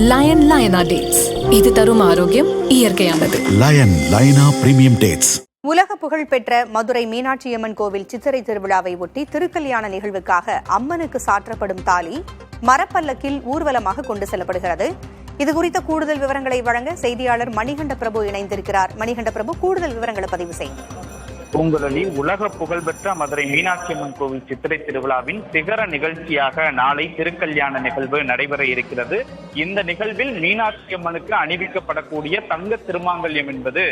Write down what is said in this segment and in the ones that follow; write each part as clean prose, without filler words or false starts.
Line லயனா dates, இது தரும் ஆரோக்கியம் இயற்கையானது. லயன் லயனா பிரீமியம் டேட்ஸ். உலக புகழ்பெற்ற மதுரை மீனாட்சியம்மன் கோவில் சித்திரை திருவிழாவை ஒட்டி திருக்கல்யாண நிகழ்வுக்காக அம்மனுக்கு சாற்றப்படும் தாலி மரப்பல்லக்கில் ஊர்வலமாக கொண்டு செல்லப்படுகிறது. இதுகுறித்த கூடுதல் விவரங்களை வழங்க செய்தியாளர் மணிகண்ட பிரபு இணைந்திருக்கிறார். மணிகண்ட பிரபு, கூடுதல் விவரங்களை பதிவு செய்யுங்கள். பூங்குழலி, உலக புகழ்பெற்ற மதுரை மீனாட்சியம்மன் கோவில் சித்திரை திருவிழாவின் சிகர நிகழ்ச்சியாக நாளை திருக்கல்யாண நிகழ்வு நடைபெற இருக்கிறது. இந்த நிகழ்வில் மீனாட்சியம்மனுக்கு அணிவிக்கப்படக்கூடிய தங்க திருமாங்கல்யம் என்பது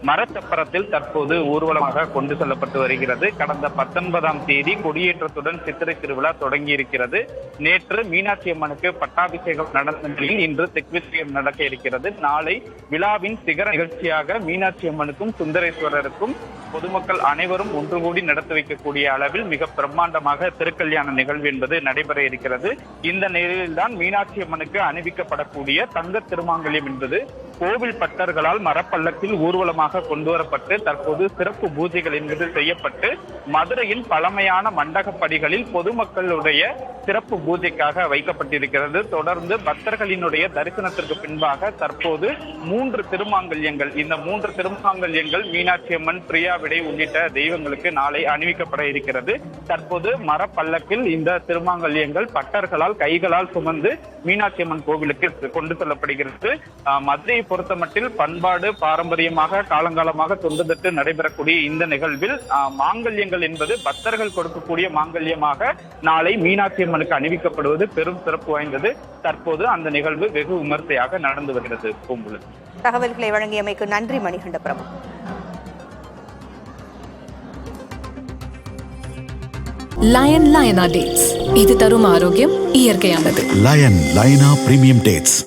மரச்சப்பரத்தில் தற்போது ஊர்வலமாக கொண்டு செல்லப்பட்டு வருகிறது. கடந்த 19ஆம் தேதி கொடியேற்றத்துடன் சித்திரை திருவிழா தொடங்கி இருக்கிறது. நேற்று மீனாட்சியம்மனுக்கு பட்டாபிஷேகம் நடந்த நிலையில் இன்று திக்விஜயம் நடக்க இருக்கிறது. நாளை விழாவின் சிகர நிகழ்ச்சியாக மீனாட்சியம்மனுக்கும் சுந்தரேஸ்வரருக்கும் பொதுமக்கள் அனைவரும் ஒன்று கூடி நடத்தி வைக்கக்கூடிய அளவில் மிக பிரம்மாண்டமாக திருக்கல்யாண நிகழ்வு என்பது நடைபெற இருக்கிறது. இந்த நிலையில்தான் மீனாட்சி அம்மனுக்கு அணிவிக்கப்படக்கூடிய தங்க திருமாங்கல்யம் என்பது கோவில் பட்டர்களால் மரப்பல்லக்கில் ஊர்வலமாக கொண்டு வரப்பட்டு தற்போது சிறப்பு பூஜைகள் என்பது செய்யப்பட்டு மதுரையின் பழமையான மண்டகப்படிகளில் பொதுமக்களுடைய சிறப்பு பூஜைக்காக வைக்கப்பட்டிருக்கிறது. தொடர்ந்து பக்தர்களினுடைய தரிசனத்திற்கு பின்பாக தற்போது 3 திருமாங்கல்யங்கள், இந்த 3 திருமாங்கல்யங்கள் மீனாட்சி அம்மன், பிரியா விடை உள்ளிட்ட தெய்வங்களுக்கு நாளை அணிவிக்கப்பட இருக்கிறது. தற்போது மரப்பல்லக்கில் இந்த திருமாங்கல்யங்கள் பட்டர்களால் கைகளால் சுமந்து மீனாட்சி அம்மன் கோவிலுக்கு கொண்டு செல்லப்படுகிறது. மதுரையை பொறுத்தமட்டில் பண்பாடு பாரம்பரியமாக காலங்காலமாக தொன்றுதொட்டு நடைபெறக்கூடிய இந்த நிகழ்வில் மாங்கல்யங்கள் என்பது பக்தர்கள் கொடுக்கக்கூடிய மாங்கல்யமாக நாளை மீனாட்சி அம்மனுக்கு அணிவிக்கப்படுவது பெரும் சிறப்பு வாய்ந்தது. தற்போது அந்த நிகழ்வு வெகு விமர்சையாக நடந்து வருகிறது. பூங்குழலி, தகவல்களை வழங்கியமைக்கு நன்றி மணிகண்ட பிரபு. லயன் லயனா டேட்ஸ், இது தரும் ஆரோக்கியம் இயற்கையானது. லயன் லயனா பிரீமியம் டேட்ஸ்.